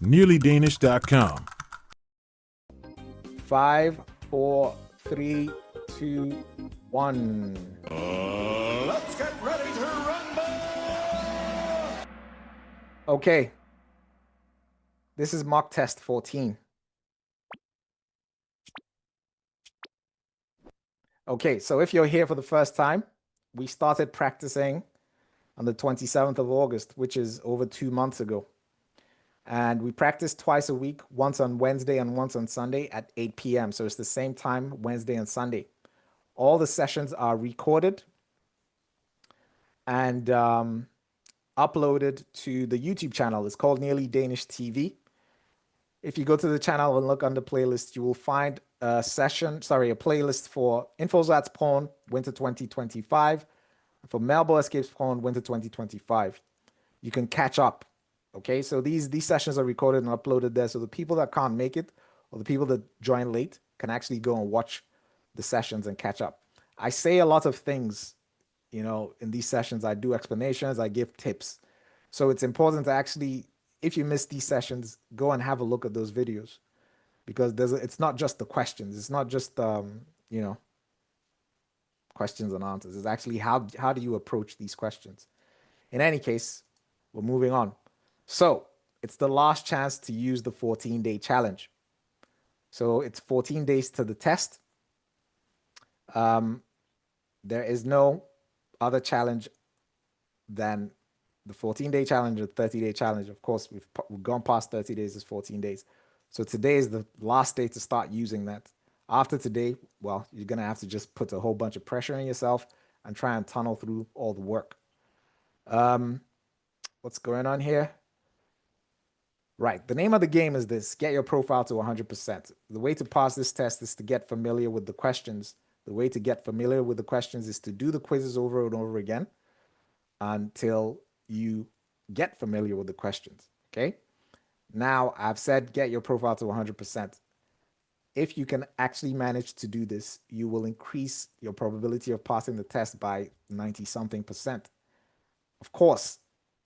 nearlydanish.com. 5, 4, 3, 2, 1. Let's get ready to rumble! Okay. This is mock test 14. Okay, so if you're here for the first time, we started practicing on the 27th of August, which is over 2 months ago. And we practice twice a week, once on Wednesday and once on Sunday at 8 p.m. So it's the same time, Wednesday and Sunday. All the sessions are recorded and uploaded to the YouTube channel. It's called Nearly Danish TV. If you go to the channel and look under playlist, you will find a playlist for InfoZats Porn Winter 2025, for Melbourne Escapes Porn Winter 2025. You can catch up. Okay, so these sessions are recorded and uploaded there, so the people that can't make it or the people that join late can actually go and watch the sessions and catch up. I say a lot of things, in these sessions. I do explanations, I give tips. So it's important to actually, if you miss these sessions, go and have a look at those videos, because it's not just the questions. It's not just questions and answers. It's actually how do you approach these questions. In any case, we're moving on. So it's the last chance to use the 14-day challenge. So it's 14 days to the test. There is no other challenge than the 14-day challenge or 30-day challenge. Of course, we've gone past 30 days, is 14 days. So today is the last day to start using that. After today, well, you're going to have to just put a whole bunch of pressure on yourself and try and tunnel through all the work. What's going on here? Right. The name of the game is this: get your profile to 100%. The way to pass this test is to get familiar with the questions. The way to get familiar with the questions is to do the quizzes over and over again until you get familiar with the questions. Okay. Now, I've said get your profile to 100%. If you can actually manage to do this, you will increase your probability of passing the test by 90-something%. Of course,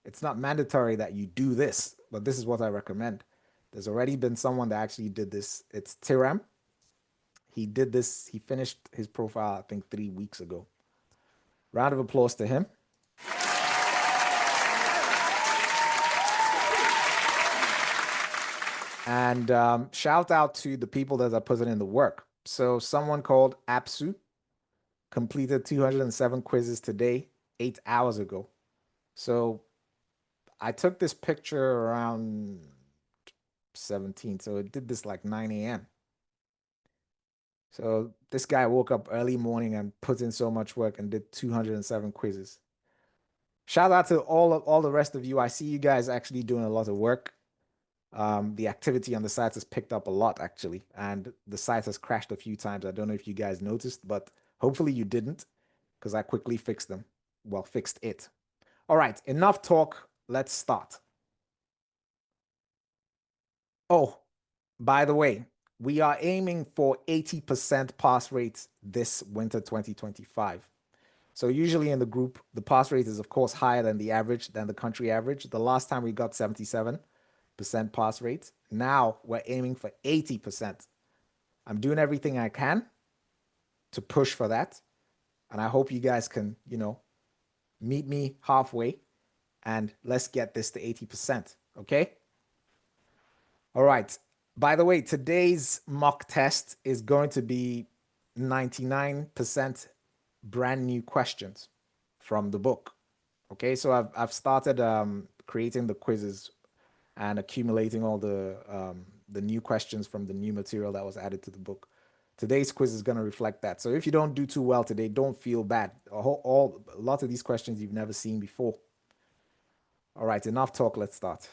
it's not mandatory that you do this, but this is what I recommend. There's already been someone that actually did this. It's Tiram. He did this. He finished his profile, I think, 3 weeks ago. Round of applause to him. And shout out to the people that are putting in the work. So someone called Apsu completed 207 quizzes today, 8 hours ago. So I took this picture around 17, so it did this like 9 a.m. So this guy woke up early morning and put in so much work and did 207 quizzes. Shout out to all the rest of you. I see you guys actually doing a lot of work. The activity on the site has picked up a lot, actually, and the site has crashed a few times. I don't know if you guys noticed, but hopefully you didn't, because I quickly fixed them. Well, fixed it. All right, enough talk. Let's start. Oh, by the way, we are aiming for 80% pass rates this winter 2025. So usually in the group, the pass rate is, of course, higher than the average, than the country average. The last time we got 77% pass rate. Now we're aiming for 80%. I'm doing everything I can to push for that. And I hope you guys can, meet me halfway and let's get this to 80%. Okay? All right. By the way, today's mock test is going to be 99% brand new questions from the book. Okay, so I've started creating the quizzes and accumulating all the new questions from the new material that was added to the book. Today's quiz is going to reflect that. So if you don't do too well today, don't feel bad. A lot of these questions you've never seen before. All right, enough talk. Let's start.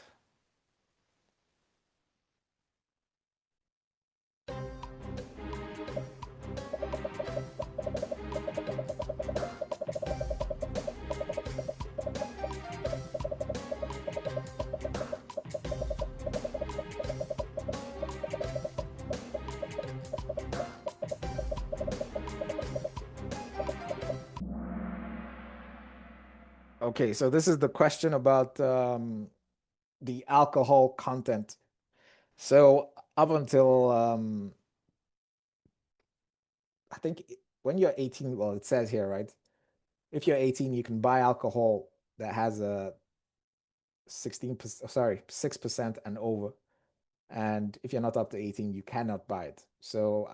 Okay, so this is the question about the alcohol content So up until I think when you're 18, well, it says here, right? If you're 18, you can buy alcohol that has a 16%, sorry, 6% and over. And if you're not up to 18, you cannot buy it. So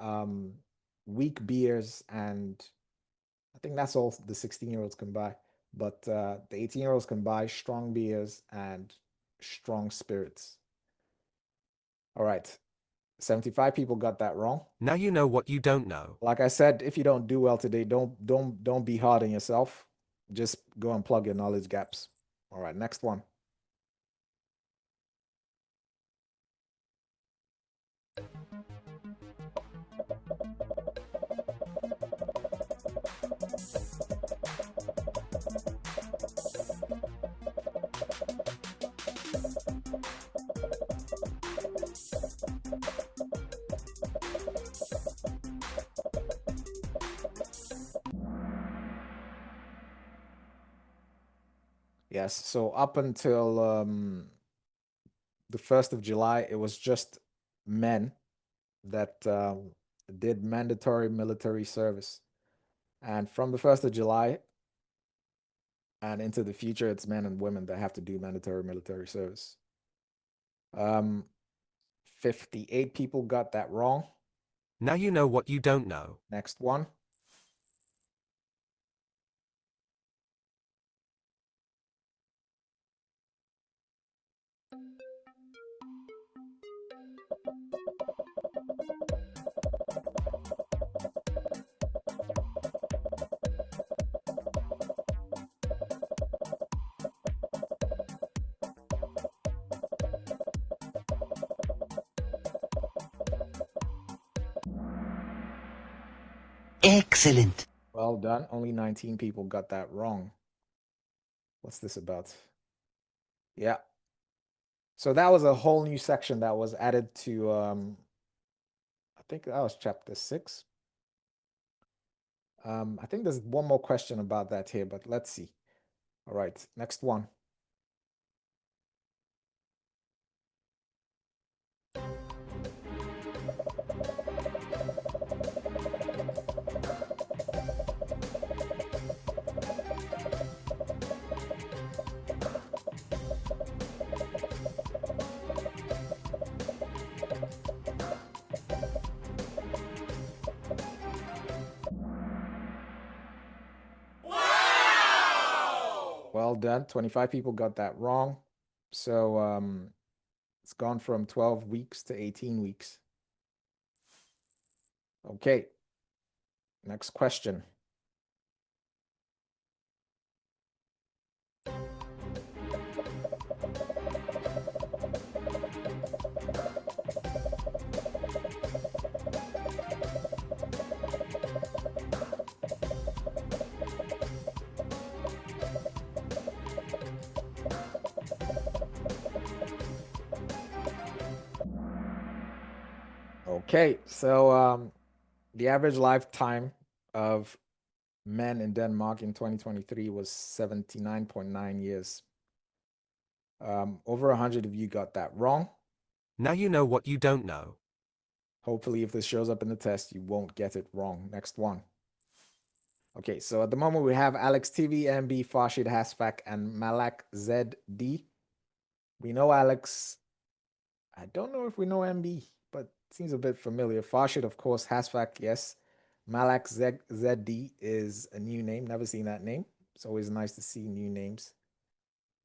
weak beers, and I think that's all the 16-year-olds can buy. But the 18-year-olds can buy strong beers and strong spirits. All right. 75 people got that wrong. Now you know what you don't know. Like I said, if you don't do well today, don't be hard on yourself. Just go and plug your knowledge gaps. All right, next one. Yes, so up until the 1st of July, it was just men that did mandatory military service. And from the 1st of July and into the future, it's men and women that have to do mandatory military service. 58 people got that wrong. Now you know what you don't know. Next one. Excellent. Well done. Only 19 people got that wrong. What's this about? Yeah. So that was a whole new section that was added to I think that was chapter 6. I think there's one more question about that here, but let's see. All right, next one. Well done. 25 people got that wrong. So it's gone from 12 weeks to 18 weeks. Okay. Next question. Okay, so the average lifetime of men in Denmark in 2023 was 79.9 years. Over 100 of you got that wrong. Now you know what you don't know. Hopefully, if this shows up in the test, you won't get it wrong. Next one. Okay, so at the moment we have Alex TV, MB, Farshid Hasfak, and Malak ZD. We know Alex. I don't know if we know MB, but seems a bit familiar. Farshid, of course, Hasfak, yes. Malak ZD is a new name. Never seen that name. It's always nice to see new names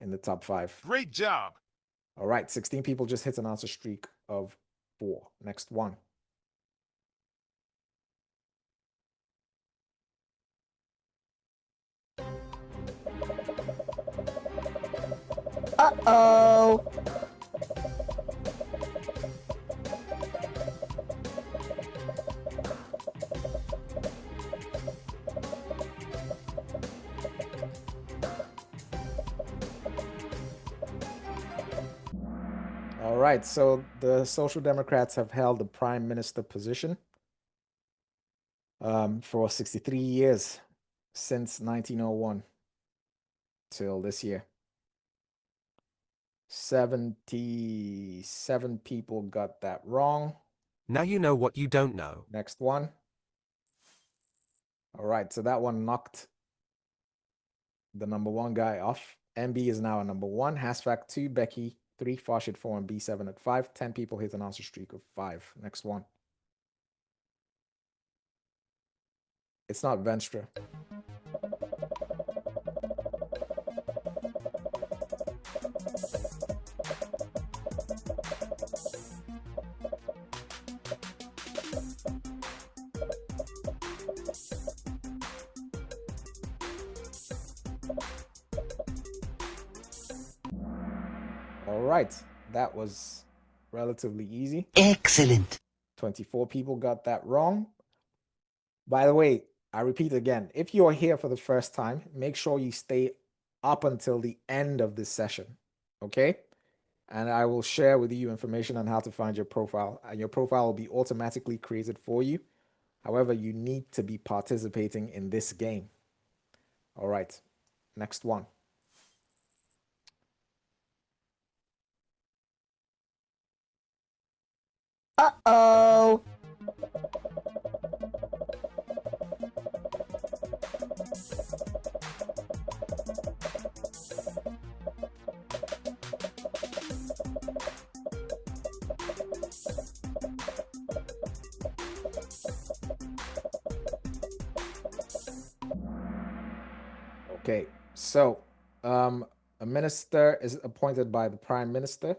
in the top 5. Great job. All right, 16 people just hit an answer streak of 4. Next one. Uh-oh. All right, so the Social Democrats have held the prime minister position for 63 years, since 1901 till this year. 77 people got that wrong. Now you know what you don't know. Next one. All right, so that one knocked the number one guy off. MB is now a number one. Hasfac 2, Becky 3, Farshid 4, and B7 at 5. 10 people hit an answer streak of 5. Next one. It's not Venstra. All right, that was relatively easy. Excellent. 24 people got that wrong. By the way, I repeat again, if you're here for the first time, make sure you stay up until the end of this session, okay? And I will share with you information on how to find your profile. And your profile will be automatically created for you. However, you need to be participating in this game. All right, next one. Uh-oh. Okay, so a minister is appointed by the prime minister.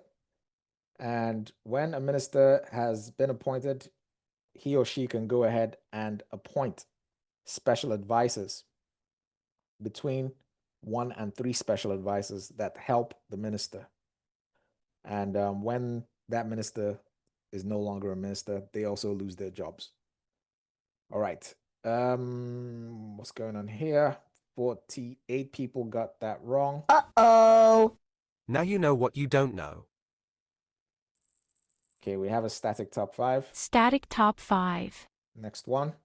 And when a minister has been appointed, he or she can go ahead and appoint special advisors, between 1 and 3 special advisors that help the minister. And when that minister is no longer a minister, they also lose their jobs. All right. What's going on here? 48 people got that wrong. Uh-oh. Now you know what you don't know. Okay, we have a static top 5. Static top 5. Next one.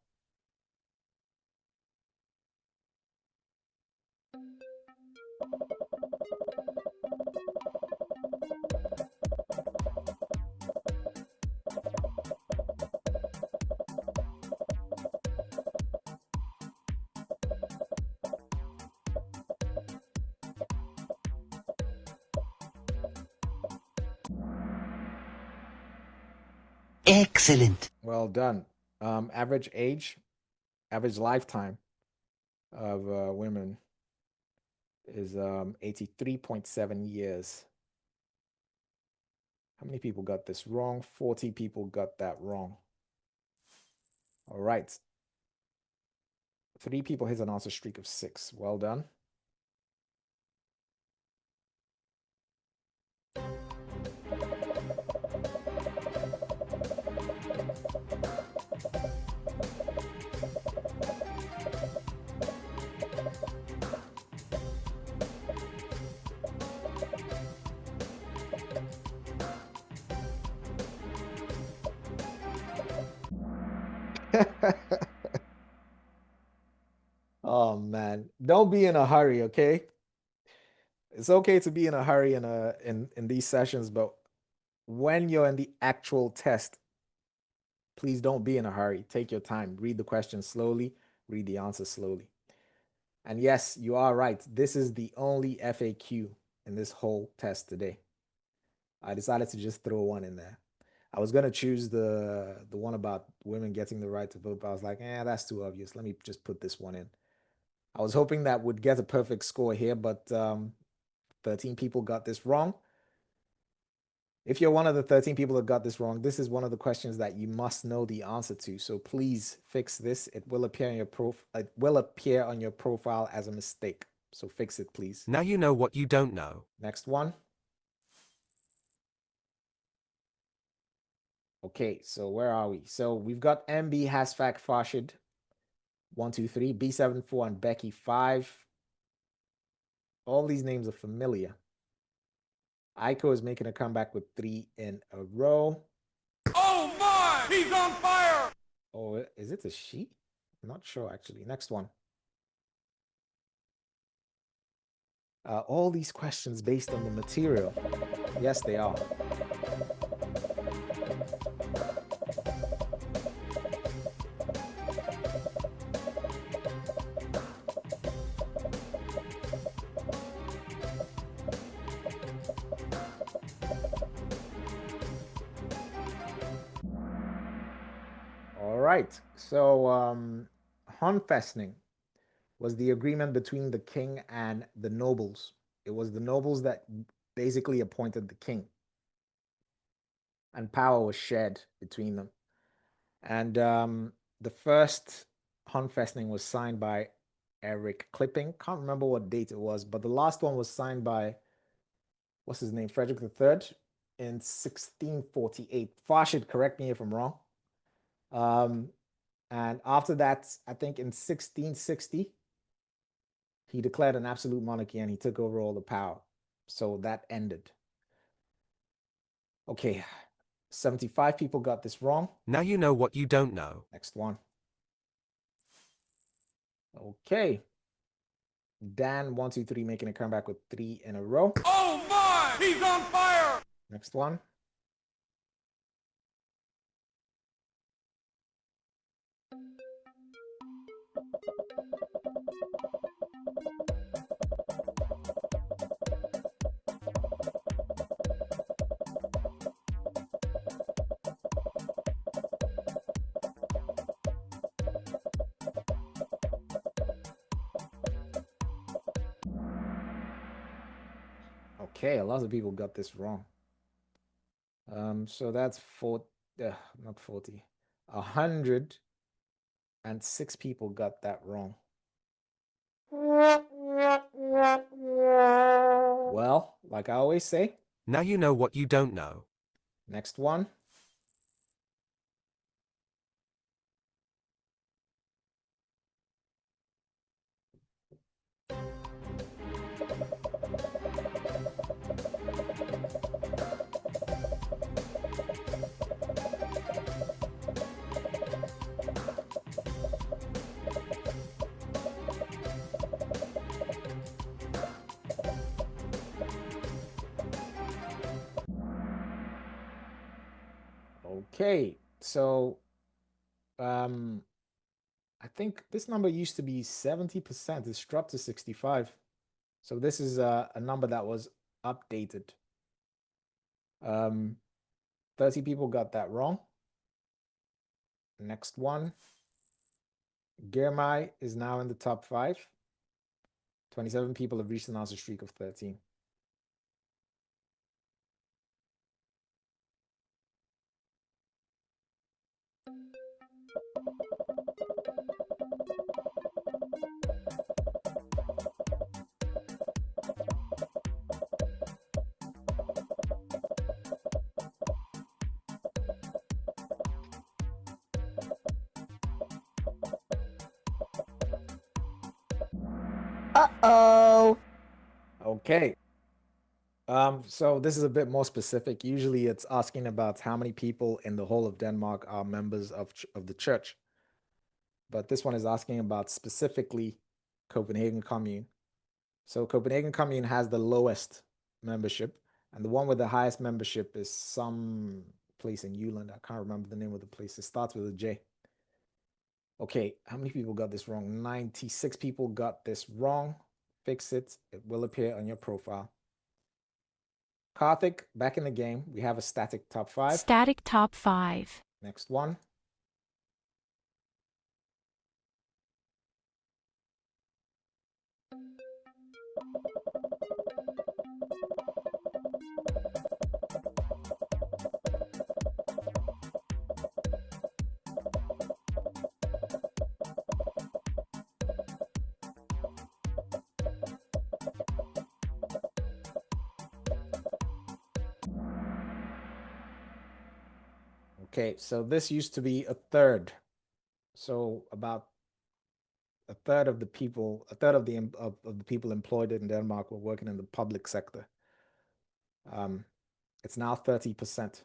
Excellent. Well done. Average lifetime of women is 83.7 years. How many people got this wrong? 40 people got that wrong. All right. 3 people hit an answer streak of 6. Well done. Oh man, don't be in a hurry, okay? It's okay to be in a hurry in these sessions, but when you're in the actual test, please don't be in a hurry. Take your time. Read the question slowly, read the answer slowly. And yes, you are right. This is the only FAQ in this whole test today. I decided to just throw one in there. I was gonna choose the one about women getting the right to vote, but I was like, that's too obvious. Let me just put this one in. I was hoping that would get a perfect score here, but 13 people got this wrong. If you're one of the 13 people that got this wrong, this is one of the questions that you must know the answer to. So please fix this. It will appear on your profile as a mistake. So fix it, please. Now you know what you don't know. Next one. Okay, so where are we? So we've got MB, Hasfac, Farshid, 1, 2, 3, B7, 4, and Becky 5. All these names are familiar. Aiko is making a comeback with 3 in a row. Oh my! He's on fire! Oh, is it a she? I'm not sure, actually. Next one. All these questions based on the material. Yes, they are. All right. So, Håndfæstning was the agreement between the king and the nobles. It was the nobles that basically appointed the king, and power was shared between them. And the first Håndfæstning was signed by Eric Clipping. Can't remember what date it was, but the last one was signed by, what's his name, Frederick III in 1648. Farshid, correct me if I'm wrong. And after that, I think in 1660, he declared an absolute monarchy and he took over all the power. So that ended. Okay, 75 people got this wrong. Now you know what you don't know. Next one. Okay. Dan, 1, 2, 3, making a comeback with 3 in a row. Oh my! He's on fire! Next one. Okay, a lot of people got this wrong. So that's not 40. 106 people got that wrong. Well, like I always say, Now you know what you don't know. next one. Okay, so I think this number used to be 70%. It's dropped to 65. So this is a number that was updated. 30 people got that wrong. Next one. Girmay is now in the top 5. 27 people have reached an answer streak of 13. Uh-oh. Okay. So this is a bit more specific. Usually it's asking about how many people in the whole of Denmark are members of the church. But this one is asking about specifically Copenhagen Commune. So Copenhagen Commune has the lowest membership, and the one with the highest membership is some place in Jylland. I can't remember the name of the place. It starts with a J. Okay, how many people got this wrong? 96 people got this wrong. Fix it. It will appear on your profile. Karthik, back in the game. We have a static top 5. Static top 5. Next one. Okay, so this used to be a third. So about a third of the people, a third of the people employed in Denmark were working in the public sector. It's now 30%.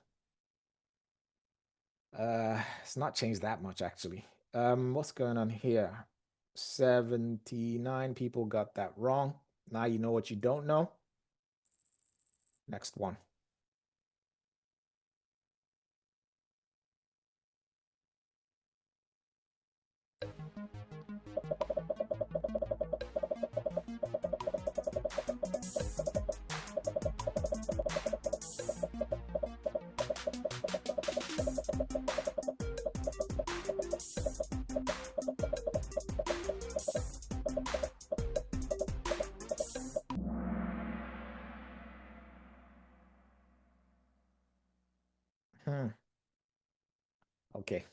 It's not changed that much actually. What's going on here? 79 people got that wrong. Now you know what you don't know. Next one. Okay.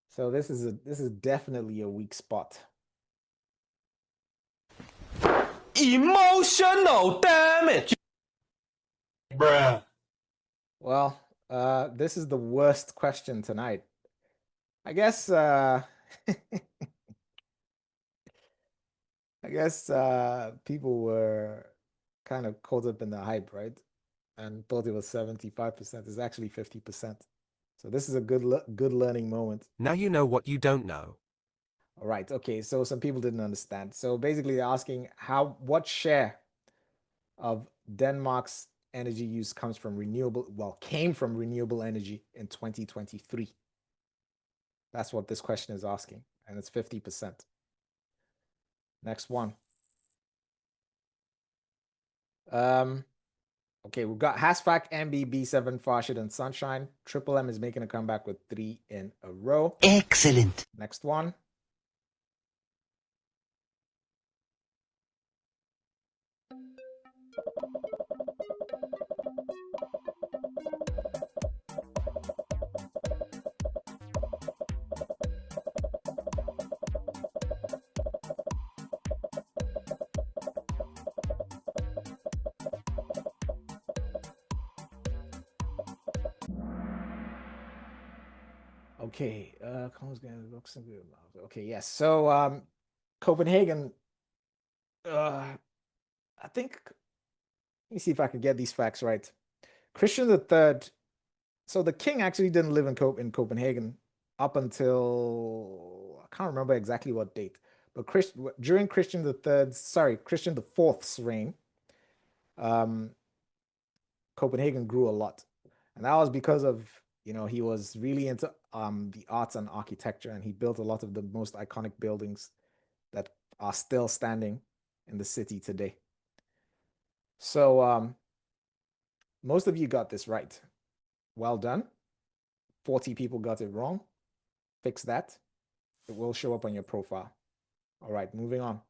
So this is definitely a weak spot. Emotional damage. Bruh. Well, this is the worst question tonight. I guess I guess people were kind of caught up in the hype, right? And thought it was 75%. It's actually 50%. So this is a good learning moment. Now you know what you don't know. All right. Okay. So some people didn't understand. So basically, they're asking what share of Denmark's energy use came from renewable energy in 2023. That's what this question is asking, and it's 50%. Next one. Okay, we've got Hasfac, MB, B7, Farshid, and Sunshine. Triple M is making a comeback with 3 in a row. Excellent. Next one. Okay, okay, yes. So Copenhagen, I think, let me see if I can get these facts right. Christian III, so the king actually didn't live in Copenhagen up until, I can't remember exactly what date, but during Christian IV's reign, Copenhagen grew a lot. And that was because of, he was really into the arts and architecture, and he built a lot of the most iconic buildings that are still standing in the city today. So most of you got this right. Well done. 40 people got it wrong. Fix that. It will show up on your profile. All right, moving on.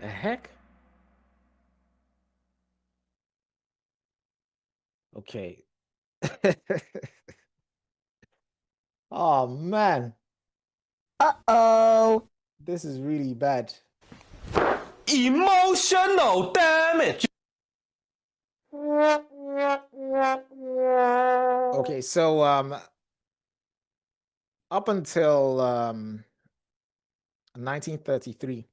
The heck? Okay. Oh man, Uh-oh. this is really bad. Emotional damage. Okay, so up until 1933,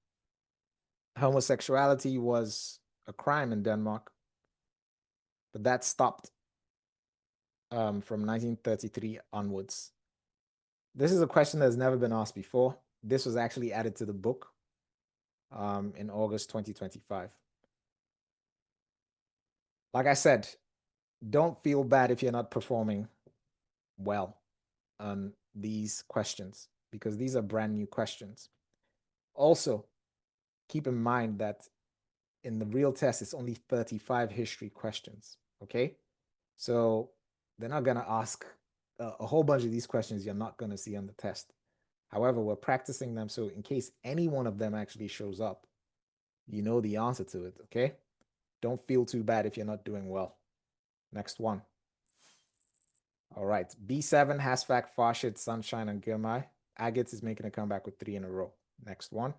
homosexuality was a crime in Denmark, but that stopped from 1933 onwards. This is a question that has never been asked before. This was actually added to the book in August 2025. Like I said, don't feel bad if you're not performing well on these questions, because these are brand new questions. Also, keep in mind that in the real test, it's only 35 history questions, okay? So they're not gonna ask a whole bunch of these questions you're not gonna see on the test. However, we're practicing them, so in case any one of them actually shows up, you know the answer to it, okay? Don't feel too bad if you're not doing well. Next one. All right, B7, Hasfac, Farshid, Sunshine, and Girmay. Agates is making a comeback with 3 in a row. Next one.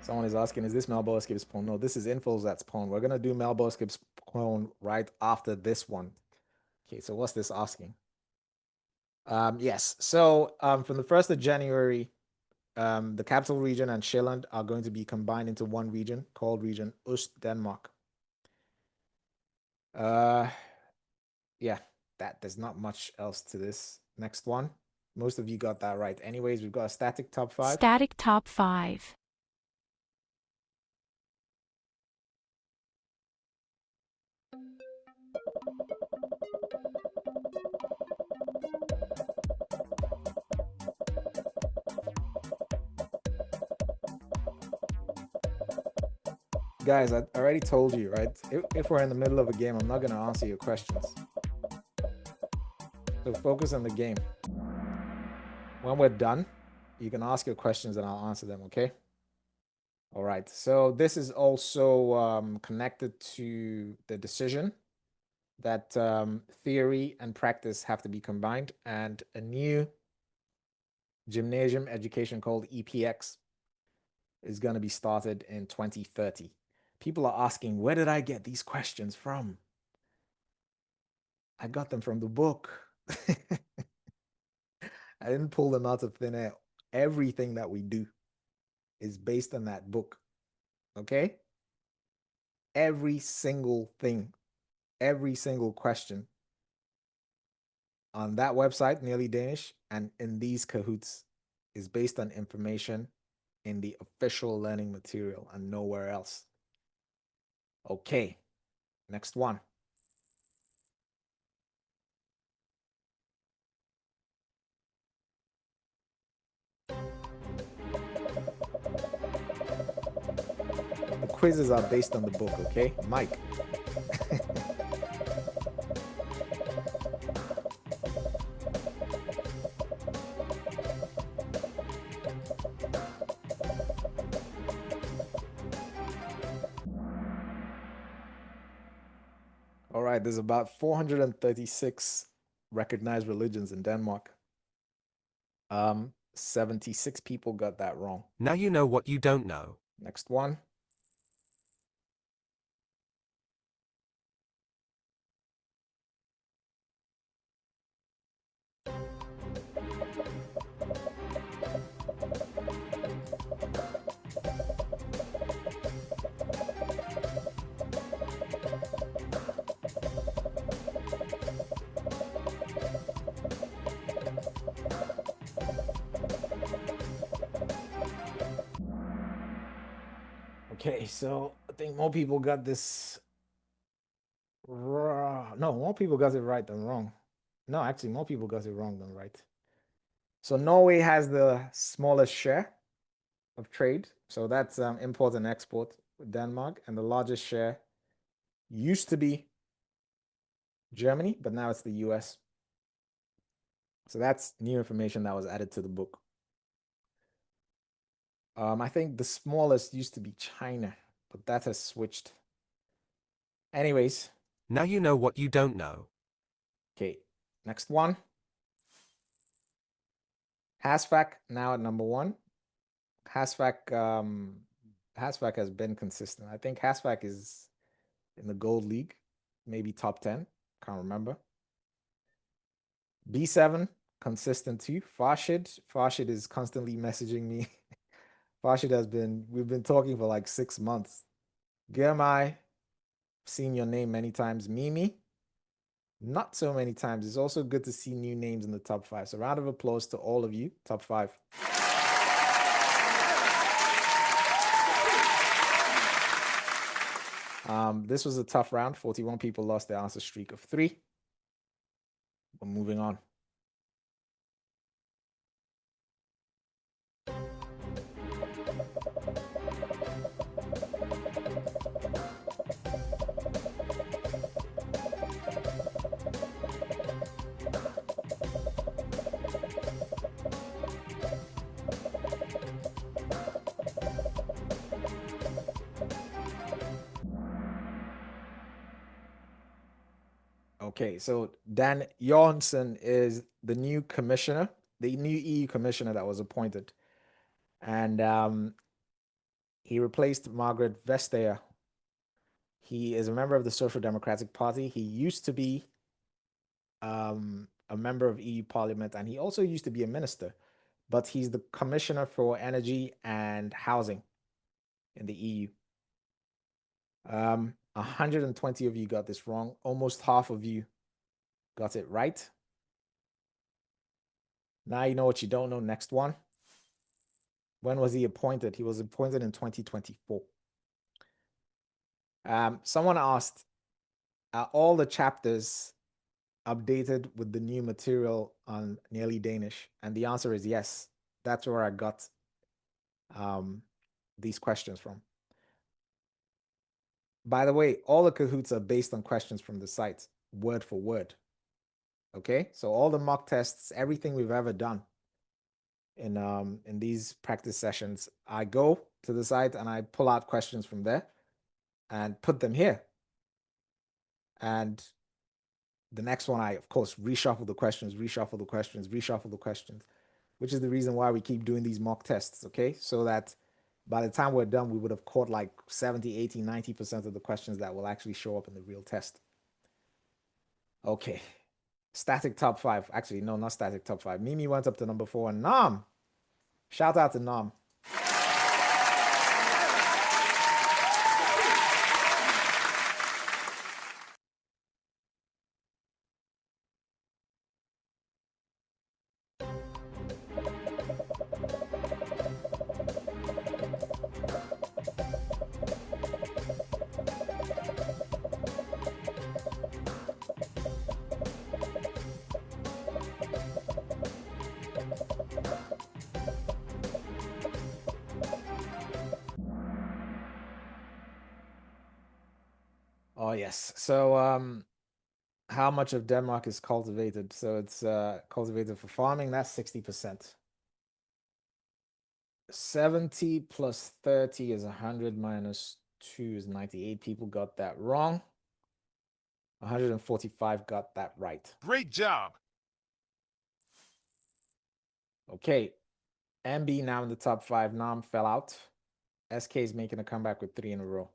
Someone is asking, is this Melbourne Skips porn? No, this is Infos That's Porn. We're going to do Melbourne Skips porn right after this one. Okay, so what's this asking? Yes, so from the 1st of January, the capital region and Sjælland are going to be combined into one region called Region Øst Denmark. Yeah, there's not much else to this. Next one. Most of you got that right. Anyways, we've got a static top 5. Static top 5. Guys, I already told you, right? If we're in the middle of a game, I'm not going to answer your questions. So focus on the game. When we're done, you can ask your questions and I'll answer them, okay? All right, so this is also connected to the decision that theory and practice have to be combined, and a new gymnasium education called EPX is going to be started in 2030. People are asking, where did I get these questions from? I got them from the book. I didn't pull them out of thin air. Everything that we do is based on that book. Okay? Every single thing, every single question on that website, Nearly Danish, and in these Kahoots is based on information in the official learning material and nowhere else. Okay, next one. The quizzes are based on the book, okay? Mike. All right, there's about 436 recognized religions in Denmark. 76 people got that wrong. Now you know what you don't know. Next one. Okay, so I think more people got this. No, more people got it right than wrong. No, actually, more people got it wrong than right. So Norway has the smallest share of trade. So that's import and export with Denmark. And the largest share used to be Germany, but now it's the US. So that's new information that was added to the book. I think the smallest used to be China, but that has switched. Anyways. Now you know what you don't know. Okay, next one. HASFAC now at number 1. HASFAC has been consistent. I think HASFAC is in the gold league, maybe top 10. Can't remember. B7, consistent too. Farshid is constantly messaging me. Farshid we've been talking for like 6 months. Girmai, seen your name many times. Mimi, not so many times. It's also good to see new names in the top 5. So round of applause to all of you, top 5. This was a tough round. 41 people lost their answer streak of 3. We're moving on. Okay, so Dan Johansson is the new commissioner, the new EU commissioner that was appointed. And He replaced Margaret Vestager. He is a member of the Social Democratic Party. He used to be a member of EU Parliament, and he also used to be a minister, but he's the Commissioner for Energy and Housing in the EU. 120 of you got this wrong. Almost half of you got it right. Now you know what you don't know. Next one. When was he appointed? He was appointed in 2024. Someone asked, are all the chapters updated with the new material on Nearly Danish? And the answer is yes. That's where I got these questions from. By the way, all the Kahoots are based on questions from the site, word for word. Okay, so all the mock tests, everything we've ever done in these practice sessions, I go to the site and I pull out questions from there and put them here. And the next one, I, of course, reshuffle the questions, which is the reason why we keep doing these mock tests, okay? So that by the time we're done, we would have caught like 70, 80, 90% of the questions that will actually show up in the real test. Okay. Static top 5. Actually, no, not static top 5. Mimi went up to number 4, and Nam. Shout out to Nam. Oh, yes. So, how much of Denmark is cultivated? So it's cultivated for farming. That's 60%. 70 plus 30 is 100 minus 2 is 98. People got that wrong. 145 got that right. Great job. Okay. MB now in the top 5. Nam fell out. SK is making a comeback with 3 in a row.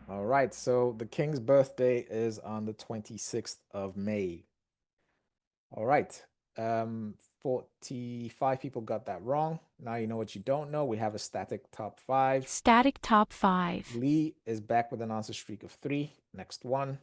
All right, so the king's birthday is on the 26th of May. All right, 45 people got that wrong. Now you know what you don't know. We have a static top 5. Static top 5. Lee is back with an answer streak of 3. Next one.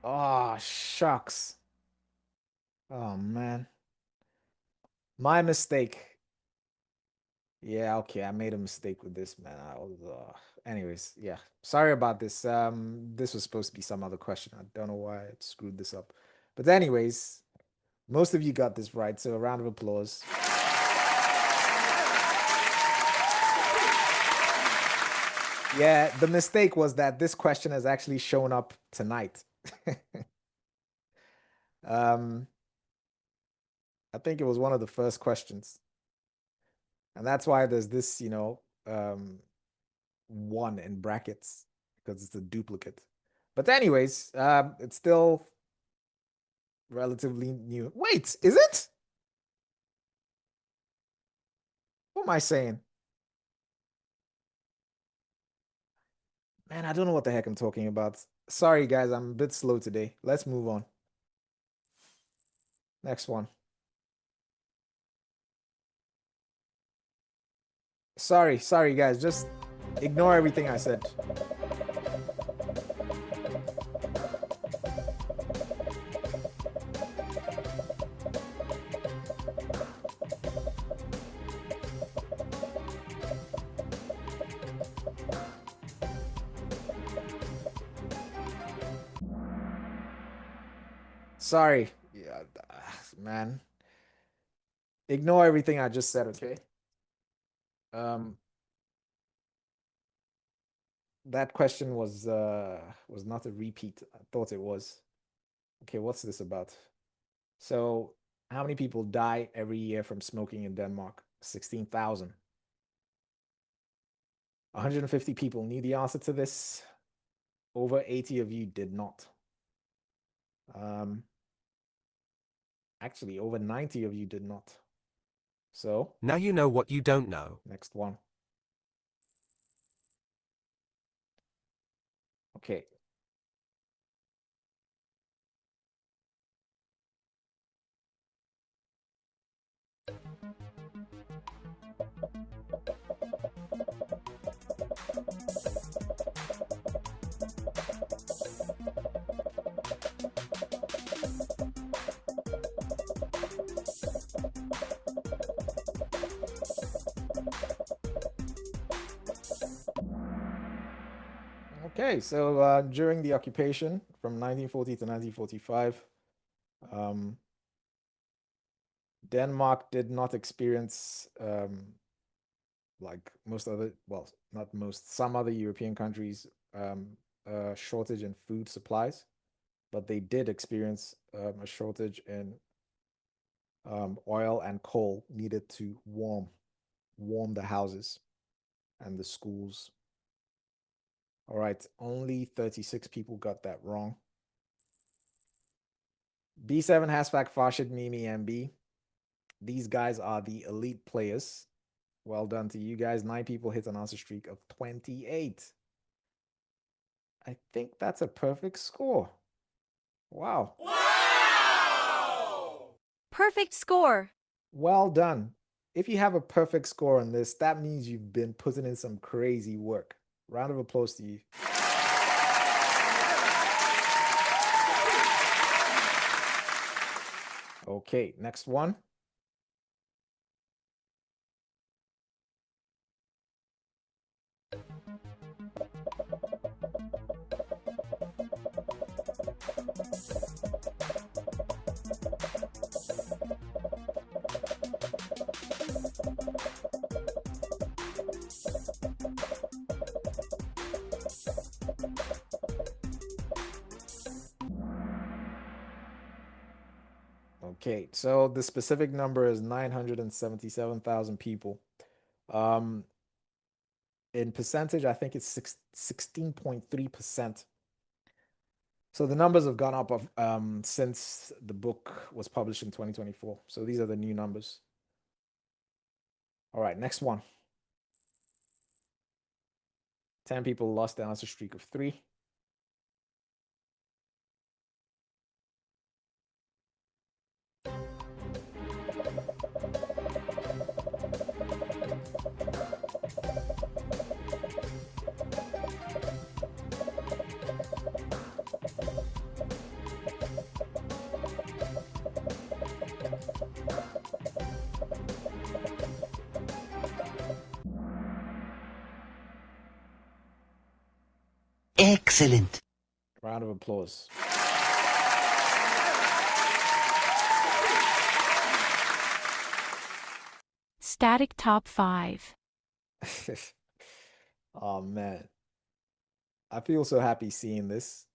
Oh, shucks. Oh, man. My mistake. Yeah, okay, I made a mistake with this, man. Anyways, yeah. Sorry about this. This was supposed to be some other question. I don't know why I screwed this up. But anyways, most of you got this right, so a round of applause. Yeah, the mistake was that this question has actually shown up tonight. I think it was one of the first questions. And that's why there's this, 1 in brackets, because it's a duplicate. But anyways, it's still relatively new. Wait, is it? What am I saying? Man, I don't know what the heck I'm talking about. Sorry, guys, I'm a bit slow today. Let's move on. Next one. Sorry, guys. Just ignore everything I said. sorry. Yeah, man. Ignore everything I just said, okay? That question was not a repeat. I thought it was. Okay, what's this about? So, how many people die every year from smoking in Denmark? 16,000. 150 people knew the answer to this. Over 80 of you did not. Actually, over 90 of you did not. So, Now you know what you don't know. next one. Okay. Okay, so during the occupation from 1940 to 1945, Denmark did not experience like most other, well, not most, some other European countries, a shortage in food supplies, but they did experience a shortage in oil and coal needed to warm the houses and the schools. All right, only 36 people got that wrong. B7 Hasfac, Farshid, Mimi, MB. These guys are the elite players. Well done to you guys. 9 people hit an answer streak of 28. I think that's a perfect score. Wow. Perfect score. Well done. If you have a perfect score on this, that means you've been putting in some crazy work. Round of applause to you. Okay, next one. Okay, so the specific number is 977,000 people. In percentage, I think it's 16.3%. So the numbers have gone up since the book was published in 2024. So these are the new numbers. All right, next one. 10 people lost the answer streak of 3. Excellent. Round of applause. Static top 5. Oh man, I feel so happy seeing this.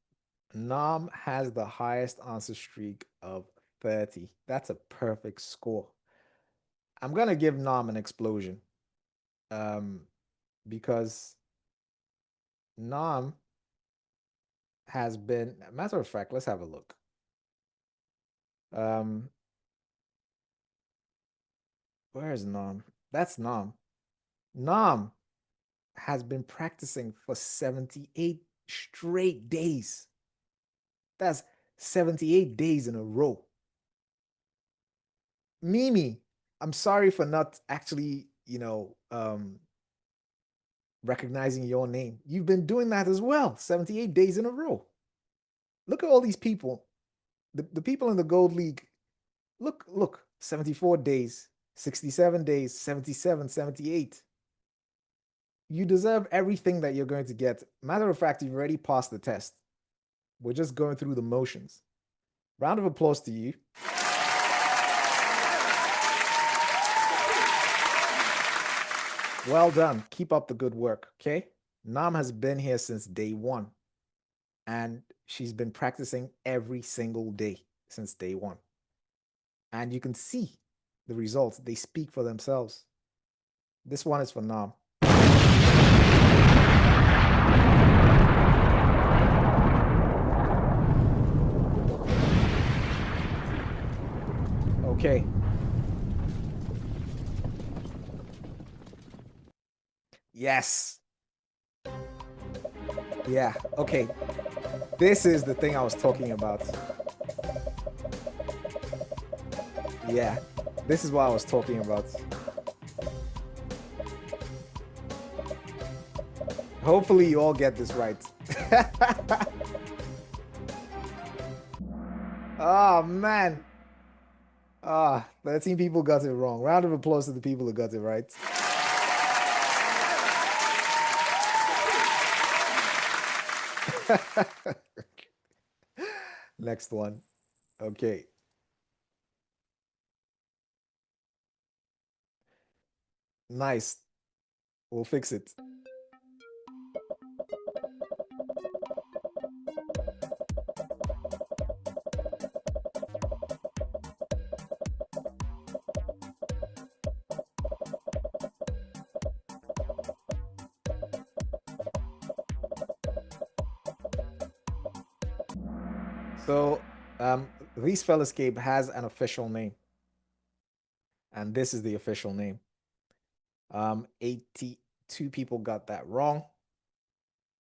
Nam has the highest answer streak of 30. That's a perfect score. I'm gonna give Nam an explosion. Because Nam has been, matter of fact, let's have a look. Where is Nam? That's Nam. Nam has been practicing for 78 straight days. That's 78 days in a row. Mimi, I'm sorry for not actually, recognizing your name. You've been doing that as well, 78 days in a row. Look at all these people. The people in the Gold League, look, 74 days, 67 days, 77, 78. You deserve everything that you're going to get. Matter of fact, you've already passed the test. We're just going through the motions. Round of applause to you. Well done. Keep up the good work, okay? Nam has been here since day one, and she's been practicing every single day since day one. And you can see the results. They speak for themselves. This one is for Nam. Okay. Yes. Yeah, okay. This is the thing I was talking about. Yeah, this is what I was talking about. Hopefully you all get this right. Oh, man. 13 people got it wrong. Round of applause to the people who got it right. Next one. Okay. Nice. We'll fix it. So, Reese Escape has an official name. And this is the official name. 82 people got that wrong.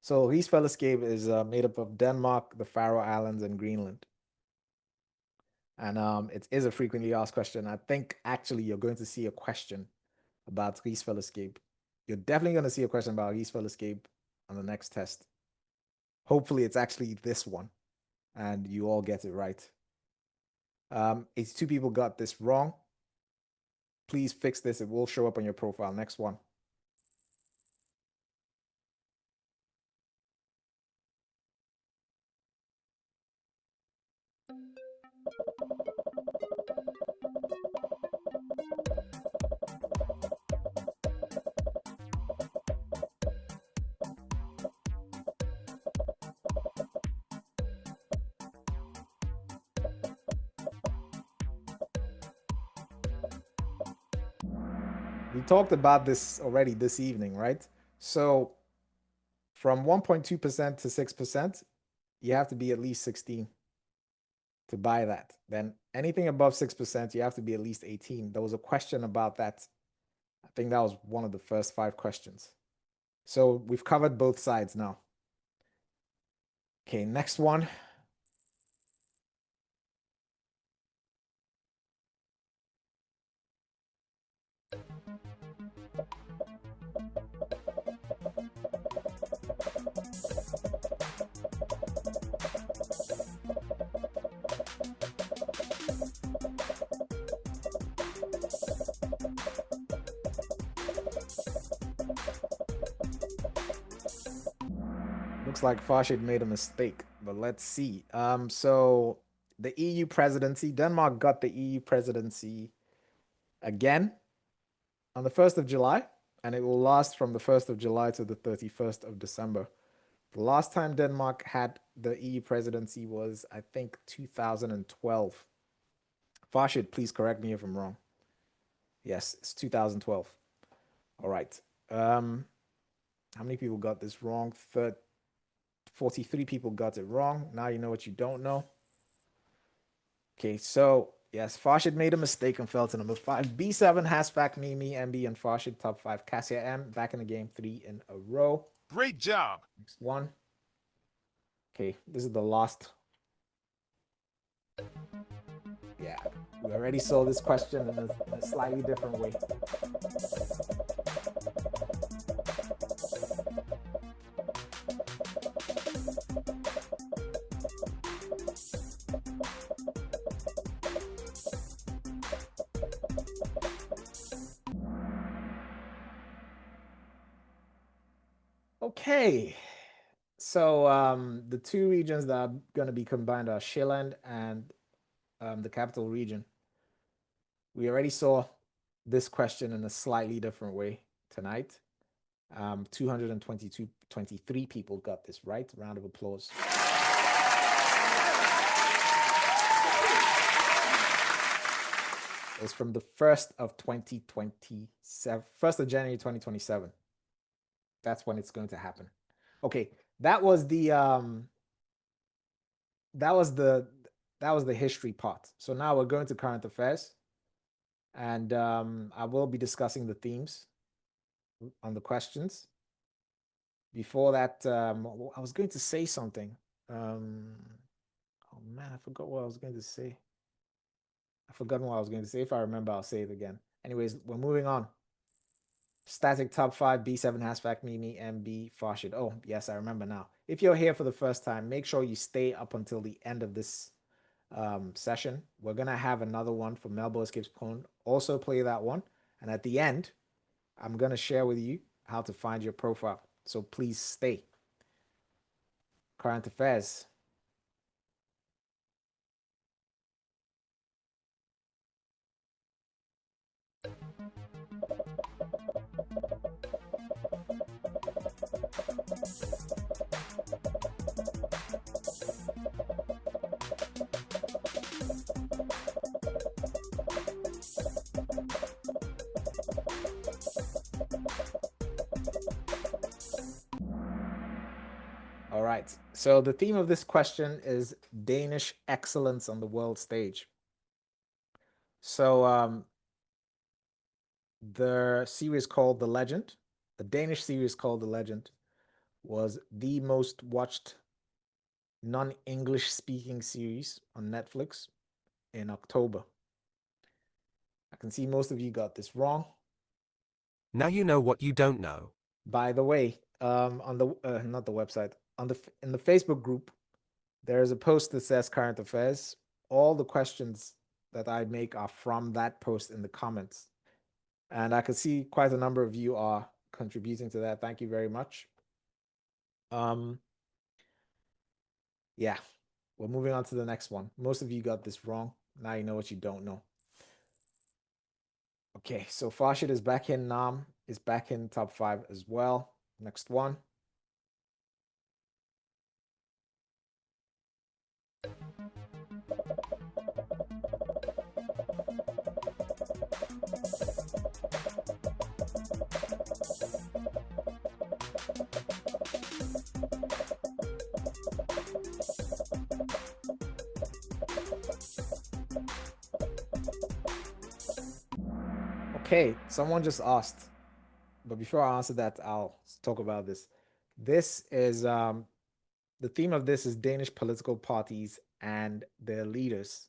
So Reese Escape is made up of Denmark, the Faroe Islands, and Greenland. And it is a frequently asked question. I think actually you're going to see a question about Reese Escape. You're definitely going to see a question about Reese Escape on the next test. Hopefully it's actually this one and you all get it right. 82 people got this wrong. Please fix this. It will show up on your profile. Next one. We talked about this already this evening, right? So from 1.2% to 6%, you have to be at least 16 to buy that. Then anything above 6%, you have to be at least 18. There was a question about that. I think that was one of the first 5 questions. So we've covered both sides now. Okay, next one. Looks like Farshid made a mistake, but let's see. So the EU presidency, Denmark got the EU presidency again on the 1st of July, and it will last from the 1st of July to the 31st of December. The last time Denmark had the EU presidency was, I think, 2012. Farshid, please correct me if I'm wrong. Yes, it's 2012. All right. How many people got this wrong? 43 people got it wrong. Now you know what you don't know. Okay, so yes, Farshid made a mistake and fell to number 5. B7 has fact Mimi, MB, and Farshid top 5. Cassia M back in the game 3 in a row. Great job. Next one. Okay, this is the last. Yeah, we already saw this question in a slightly different way. Okay, so the 2 regions that are going to be combined are Zeeland and the capital region. We already saw this question in a slightly different way tonight. 23 people got this right. Round of applause. It's from the 1st of 2027, 1st of January 2027. That's when it's going to happen. Okay, that was the history part. So now we're going to current affairs, and I will be discussing the themes on the questions. Before that, I was going to say something. Oh man, I forgot what I was going to say. I've forgotten what I was going to say. If I remember, I'll say it again. Anyways, we're moving on. Static top 5, B7 Hasfac, Mimi, MB, Farshid. Oh, yes, I remember now. If you're here for the first time, make sure you stay up until the end of this session. We're going to have another one for Melbo Escapes Clone. Also play that one. And at the end, I'm going to share with you how to find your profile. So please stay. Current affairs. All right, so the theme of this question is Danish excellence on the world stage. So the series called The Legend, the Danish series called The Legend, was the most watched non-English speaking series on Netflix in October. I can see most of you got this wrong. Now you know what you don't know. By the way, on the not the website, in the Facebook group, there is a post that says current affairs. All the questions that I make are from that post in the comments. And I can see quite a number of you are contributing to that. Thank you very much. Yeah, we're moving on to the next one. Most of you got this wrong. Now you know what you don't know. Okay, so Farshid is back in. Nam is back in top 5 as well. Next one. Okay, someone just asked, but before I answer that, I'll talk about this. This is the theme of this is Danish political parties and their leaders.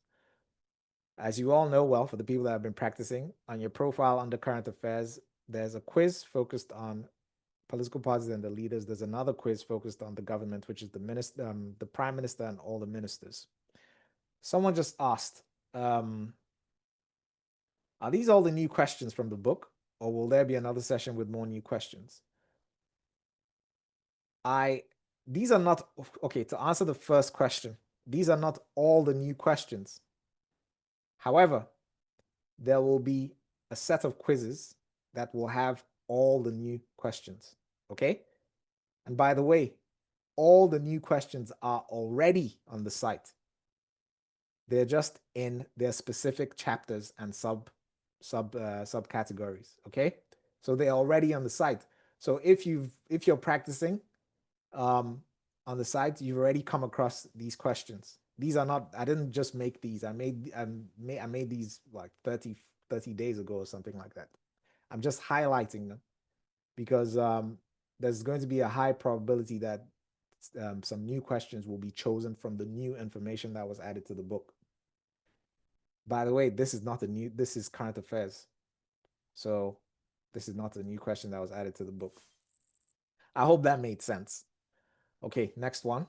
As you all know well, for the people that have been practicing, on your profile under current affairs, there's a quiz focused on political parties and their leaders. There's another quiz focused on the government, which is the prime minister and all the ministers. Someone just asked, are these all the new questions from the book, or will there be another session with more new questions? These are not, okay, to answer the first question, these are not all the new questions. However, there will be a set of quizzes that will have all the new questions, okay? And by the way, all the new questions are already on the site. They're just in their specific chapters and subcategories, okay? So they're already on the site. So if you're practicing on the site, you've already come across these questions. These are not, I didn't just make these. I made these like 30 days ago or something like that. I'm just highlighting them because there's going to be a high probability that some new questions will be chosen from the new information that was added to the book. By the way, this is current affairs. So this is not a new question that was added to the book. I hope that made sense. Okay, next one.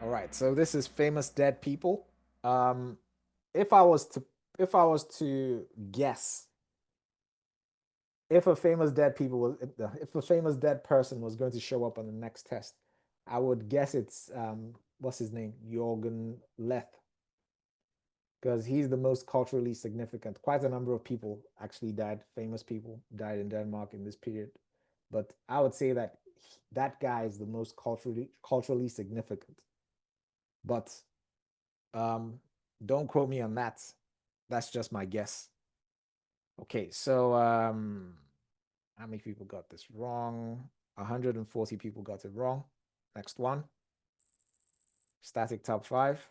All right, so this is famous dead people. If I was to guess, if a famous dead people was if a famous dead person was going to show up on the next test, I would guess it's what's his name, Jorgen Leth, because he's the most culturally significant. Quite a number of people actually died, famous people died in Denmark in this period, but I would say that that guy is the most culturally significant. But don't quote me on that. That's just my guess. Okay, so how many people got this wrong? 140 people got it wrong. Next one. Static top 5.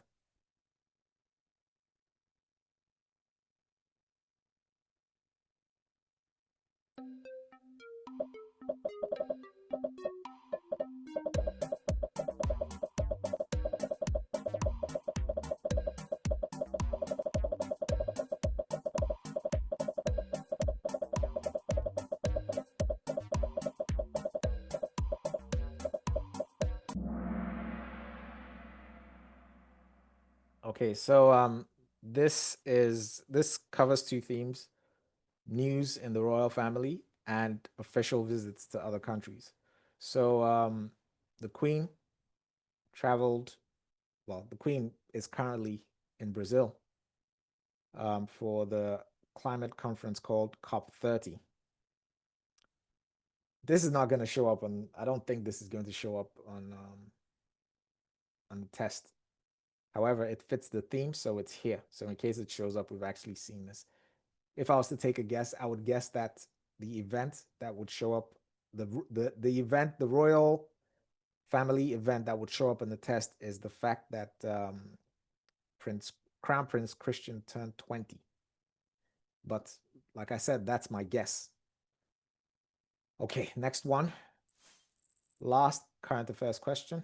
Okay, so this covers two themes: news in the royal family and official visits to other countries. So the Queen traveled, well, the Queen is currently in Brazil for the climate conference called COP30. This is not going to show up on, I don't think this is going to show up on the test. However, it fits the theme, so it's here. So in case it shows up, we've actually seen this. If I was to take a guess, I would guess that the event that would show up, the royal family event that would show up in the test is the fact that Crown Prince Christian turned 20. But like I said, that's my guess. Okay, next one. Last current affairs question.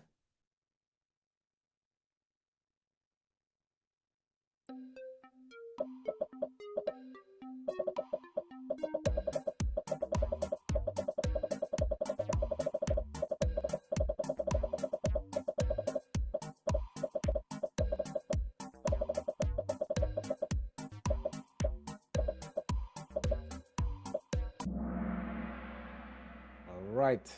All right.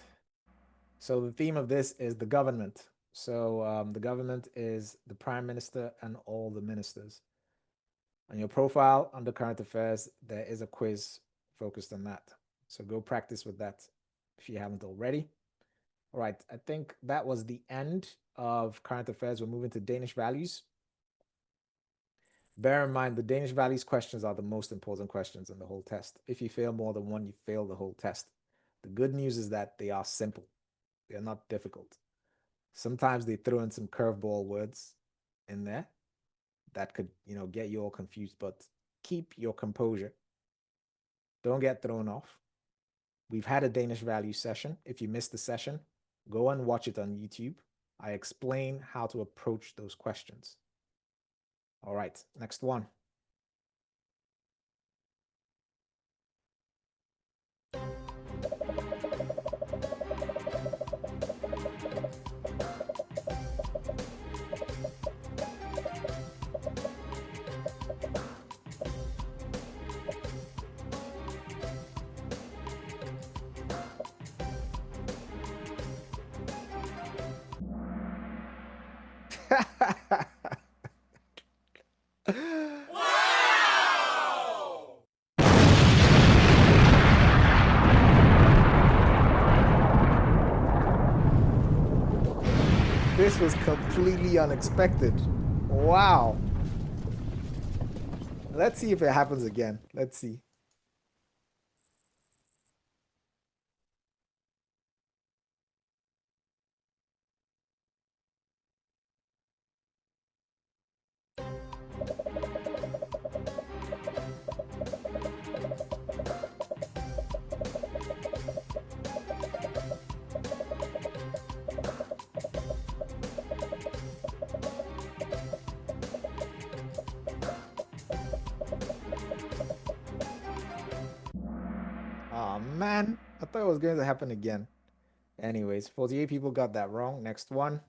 So the theme of this is the government. So the government is the prime minister and all the ministers. On your profile under current affairs, there is a quiz focused on that. So go practice with that if you haven't already. All right, I think that was the end of current affairs. We're moving to Danish values. Bear in mind, the Danish values questions are the most important questions in the whole test. If you fail more than one, you fail the whole test. The good news is that they are simple. They're not difficult. Sometimes they throw in some curveball words in there that could, get you all confused, but keep your composure. Don't get thrown off. We've had a Danish value session. If you missed the session, go and watch it on YouTube. I explain how to approach those questions. All right, next one. This was completely unexpected. Wow. Let's see if it happens again. Let's see. Oh man, I thought it was going to happen again. Anyways, 48 people got that wrong. Next one.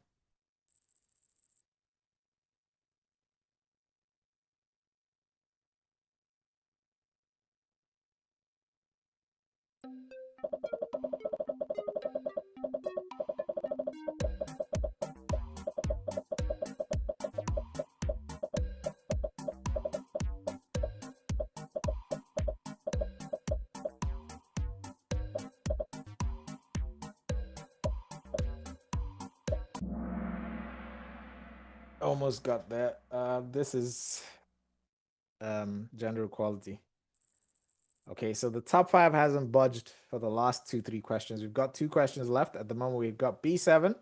Almost got there. This is gender equality. Okay, so the top 5 hasn't budged for the last 3 questions. We've got 2 questions left. At the moment, we've got B7,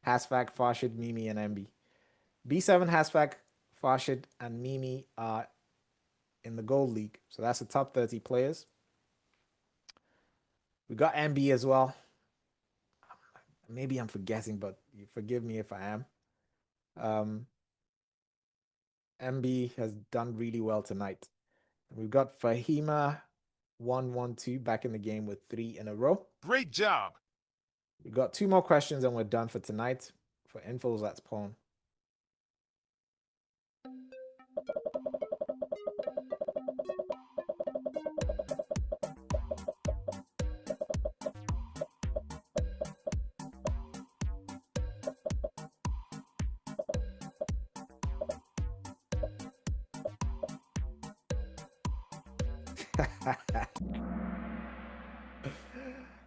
Hasfak, Farshid, Mimi, and MB. B7, Hasfak, Farshid, and Mimi are in the Gold League. So that's the top 30 players. We got MB as well. Maybe I'm forgetting, but forgive me if I am. MB has done really well tonight. We've got Fahima 112 back in the game with 3 in a row. Great job. We've got 2 more questions and we're done for tonight. For infos, that's pawn.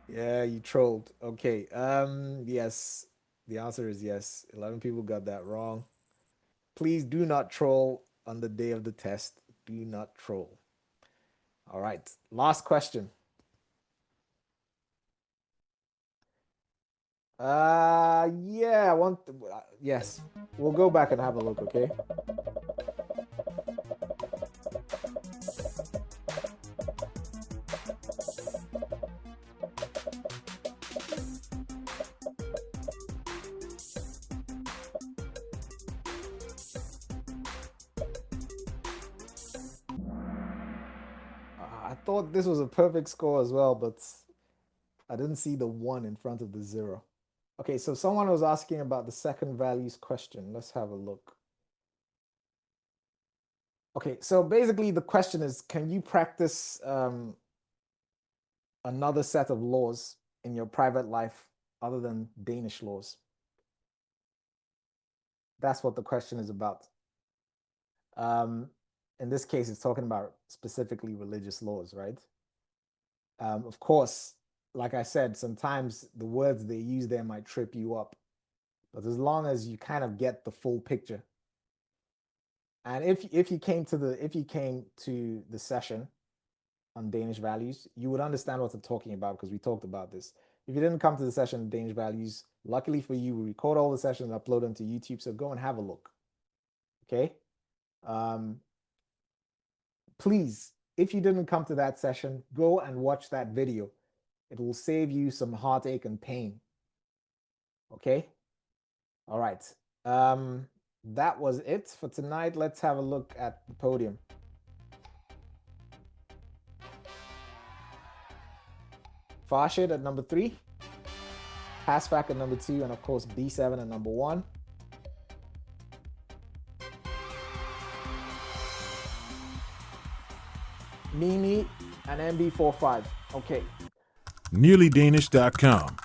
Yeah, you trolled. Okay. Yes. The answer is yes. 11 people got that wrong. Please do not troll on the day of the test. Do not troll. All right. Last question. Yeah, yes. We'll go back and have a look, okay? I thought this was a perfect score as well, but I didn't see the 1 in front of the 0. Okay, so someone was asking about the second values question. Let's have a look. Okay, so basically the question is, can you practice another set of laws in your private life other than Danish laws? That's what the question is about. In this case, it's talking about specifically religious laws, right? Of course, like I said, sometimes the words they use there might trip you up, but as long as you kind of get the full picture. And if you came to the session on Danish values, you would understand what I'm talking about because we talked about this. If you didn't come to the session on Danish values, luckily for you, we record all the sessions and upload them to YouTube, so go and have a look. Okay? Please, if you didn't come to that session, go and watch that video. It will save you some heartache and pain. Okay? All right. That was it for tonight. Let's have a look at the podium. Farshid at number 3, Hasfak at number 2, and of course B7 at number 1. Mimi and MB45. Okay. NearlyDanish.com.